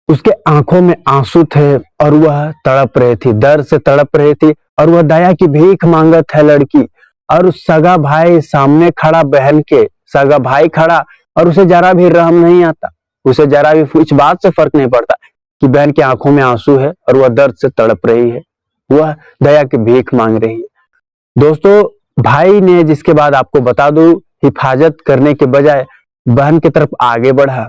उसके आंखों में आंसू थे और वह तड़प रही थी, दर्द से तड़प रही थी और वह दया की भीख मांगत है लड़की। और उस सगा भाई सामने खड़ा, बहन के सगा भाई खड़ा, और उसे जरा भी रहम नहीं आता, उसे जरा भी इस बात से फर्क नहीं पड़ता कि बहन की आंखों में आंसू है और वह दर्द से तड़प रही है, वह दया की भीख मांग रही है। दोस्तों, भाई ने, जिसके बाद आपको बता दूं, हिफाजत करने के बजाय बहन की तरफ आगे बढ़ा।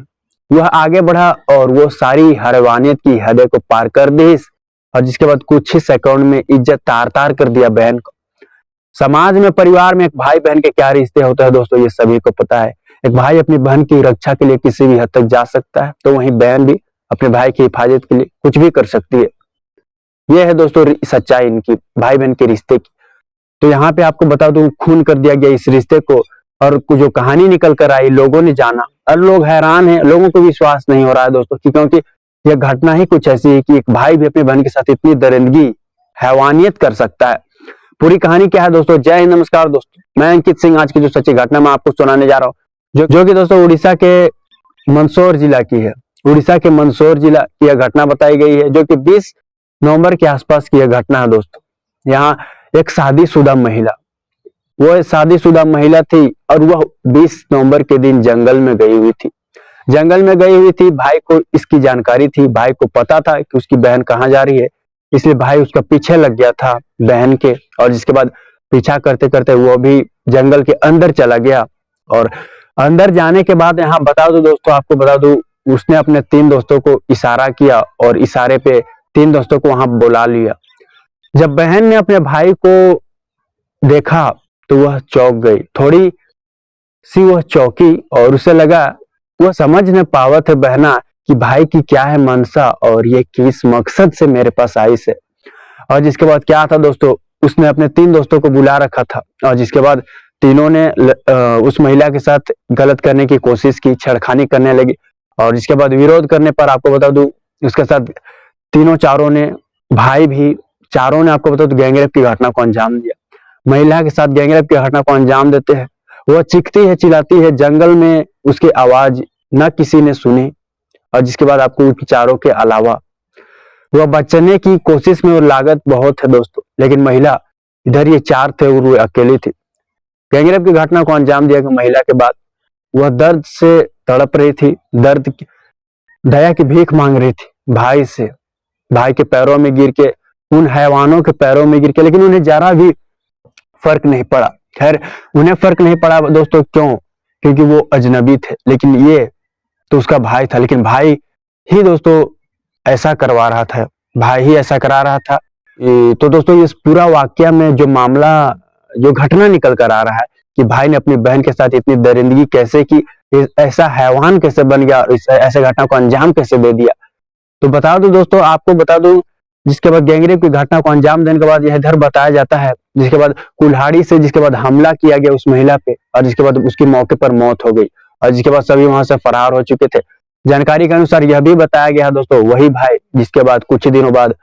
वह आगे बढ़ा और वो सारी हैवानियत की हदें को पार कर दी, और जिसके बाद कुछ ही सेकंड में इज्जत तार तार कर दिया बहन को। समाज में, परिवार में एक भाई बहन के क्या रिश्ते होते हैं दोस्तों, ये सभी को पता है। एक भाई अपनी बहन की रक्षा के लिए किसी भी हद तक जा सकता है, तो वहीं बहन भी अपने भाई की हिफाजत के लिए कुछ भी कर सकती है। यह है दोस्तों सच्चाई इनकी भाई बहन के रिश्ते की। तो यहाँ पे आपको बता दूं, खून कर दिया गया इस रिश्ते को, और जो कहानी निकल कर आई लोगों ने जाना, और लोग हैरान हैं, लोगों को विश्वास नहीं हो रहा है दोस्तों, क्योंकि यह घटना ही कुछ ऐसी है कि एक भाई भी अपनी बहन के साथ इतनी दरिंदगी, हैवानियत कर सकता है। पूरी कहानी क्या है दोस्तों? जय हिंद, नमस्कार दोस्तों, मैं अंकित सिंह। आज की जो सच्ची घटना मैं आपको सुनाने जा रहा हूँ, जो कि दोस्तों उड़ीसा के मंदसौर जिला की है। उड़ीसा के मंदसौर जिला की यह घटना बताई गई है, जो कि 20 नवंबर के आसपास की यह घटना है दोस्तों। यहाँ एक शादीशुदा महिला, वह शादीशुदा महिला थी और वह 20 नवंबर के दिन जंगल में गई हुई थी। जंगल में गई हुई थी, भाई को इसकी जानकारी थी, भाई को पता था कि उसकी बहन कहाँ जा रही है, इसलिए भाई उसका पीछे लग गया था बहन के। और जिसके बाद पीछा करते करते वो भी जंगल के अंदर चला गया। और अंदर जाने के बाद यहाँ बता दो दोस्तों, आपको बता दो, उसने अपने 3 दोस्तों को इशारा किया और इशारे पे 3 दोस्तों को वहां बुला लिया। जब बहन ने अपने भाई को देखा तो वह चौंक गई, थोड़ी सी वह चौंकी, और उसे लगा, वह समझ न पावत है बहना कि भाई की क्या है मनसा और ये किस मकसद से मेरे पास आई से। और जिसके बाद क्या था दोस्तों, उसने अपने 3 दोस्तों को बुला रखा था, और जिसके बाद तीनों ने उस महिला के साथ गलत करने की कोशिश की, छेड़खानी करने लगी। और जिसके बाद विरोध करने पर आपको बता दूं, उसके साथ तीनों चारों ने, भाई भी, चारों ने आपको बता दूं गैंगरेप की घटना को अंजाम दिया। महिला के साथ गैंगरेप की घटना को अंजाम देते हैं। वह चीखती है, चिल्लाती है, जंगल में उसकी आवाज न किसी ने सुनी। और जिसके बाद आपको उन चारों के अलावा वह बचने की कोशिश में, और लागत बहुत है दोस्तों, लेकिन महिला, इधर ये 4 थे और वो अकेली थी। गैंगरेप की घटना को अंजाम दिया गया। महिला के बाद वह दर्द से तड़प रही थी, दया की भीख मांग रही थी भाई से, भाई के पैरों में गिर के, उन हैवानों के पैरों में गिर के, लेकिन उन्हें जरा भी फर्क नहीं पड़ा। खैर, उन्हें फर्क नहीं पड़ा दोस्तों, क्यों? क्योंकि वो अजनबी थे, लेकिन ये तो उसका भाई था, लेकिन भाई ही दोस्तों ऐसा करवा रहा था, भाई ही ऐसा करा रहा था। तो दोस्तों इस पूरा वाकया में जो मामला, जो घटना निकल कर आ रहा है कि भाई ने अपनी बहन के साथ इतनी दरिंदगी कैसे की, ऐसा हैवान कैसे बन गया, ऐसे घटना को अंजाम कैसे दे दिया। तो बता दो दोस्तों, आपको बता दूं, जिसके बाद गैंगरेप की घटना को अंजाम देने के बाद यह इधर बताया जाता है, जिसके बाद कुल्हाड़ी से जिसके बाद हमला किया गया उस महिला पे, और जिसके बाद उसकी मौके पर मौत हो गई, और जिसके बाद सभी वहां से फरार हो चुके थे। जानकारी के अनुसार यह भी बताया गया दोस्तों, वही भाई जिसके बाद कुछ दिनों बाद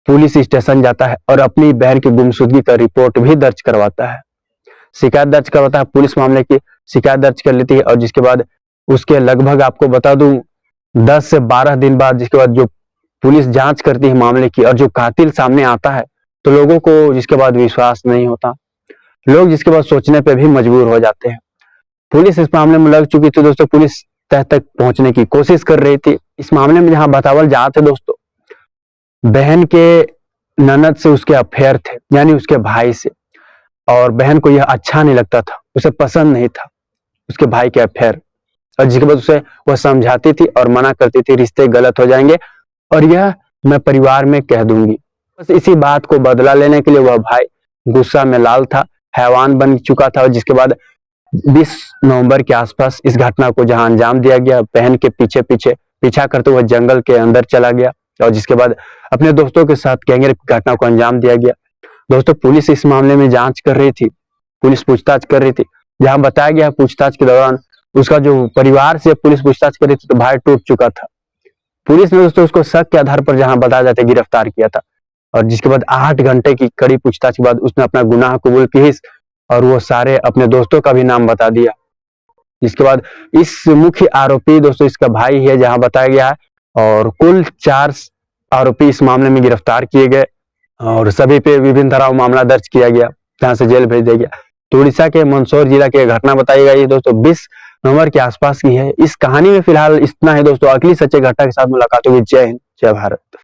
पुलिस स्टेशन जाता है और अपनी बहन की गुमशुदगी का रिपोर्ट भी दर्ज करवाता है, शिकायत दर्ज करवाता है, पुलिस मामले की शिकायत दर्ज कर लेती है। और जिसके बाद उसके लगभग आपको बता दूं 10 से 12 दिन बाद, जिसके बाद जो पुलिस जांच करती है मामले की और जो कातिल सामने आता है, तो लोगों को जिसके बाद विश्वास नहीं होता, लोग जिसके बाद सोचने पे भी मजबूर हो जाते हैं। पुलिस इस मामले में लग चुकी थी दोस्तों, पुलिस तह तक पहुंचने की कोशिश कर रही थी। इस मामले में जहां बतावल जात है दोस्तों, बहन के ननद से उसके अफेयर थे, यानी उसके भाई से, और बहन को यह अच्छा नहीं लगता था, उसे पसंद नहीं था उसके भाई के अफेयर। और जिसके बाद उसे वह समझाती थी और मना करती थी, रिश्ते गलत हो जाएंगे और यह मैं परिवार में कह दूंगी। बस इसी बात को बदला लेने के लिए वह भाई गुस्सा में लाल था, हैवान बन चुका था। और जिसके बाद 20 नवंबर के आसपास इस घटना को जहां अंजाम दिया गया, बहन के पीछे पीछे पीछा करते हुए जंगल के अंदर चला गया, और जिसके बाद अपने दोस्तों के साथ गैंगरेप की घटना को अंजाम दिया गया। दोस्तों पुलिस इस मामले में जांच कर रही थी, पुलिस पूछताछ कर रही थी। जहां बताया गया पूछताछ के दौरान उसका जो परिवार से पुलिस पूछताछ कर रही थी, तो भाई टूट चुका था। पुलिस ने दोस्तों उसको शक के आधार पर जहां बताया जाता है गिरफ्तार किया था, और जिसके बाद 8 घंटे की कड़ी पूछताछ के बाद उसने अपना गुनाह कबूल की, और वो सारे अपने दोस्तों का भी नाम बता दिया। जिसके बाद इस मुख्य आरोपी दोस्तों इसका भाई है, जहां बताया गया है और कुल 4 आरोपी इस मामले में गिरफ्तार किए गए और सभी पे विभिन्न धाराओं मामला दर्ज किया गया, जहां से जेल भेज दिया गया। तो उड़ीसा के मंदसौर जिला की घटना बताई गई दोस्तों, 20 नवंबर के आसपास की है। इस कहानी में फिलहाल इतना है दोस्तों, अगली सच्चे घटना के साथ मुलाकात होगी। जय हिंद, जय भारत।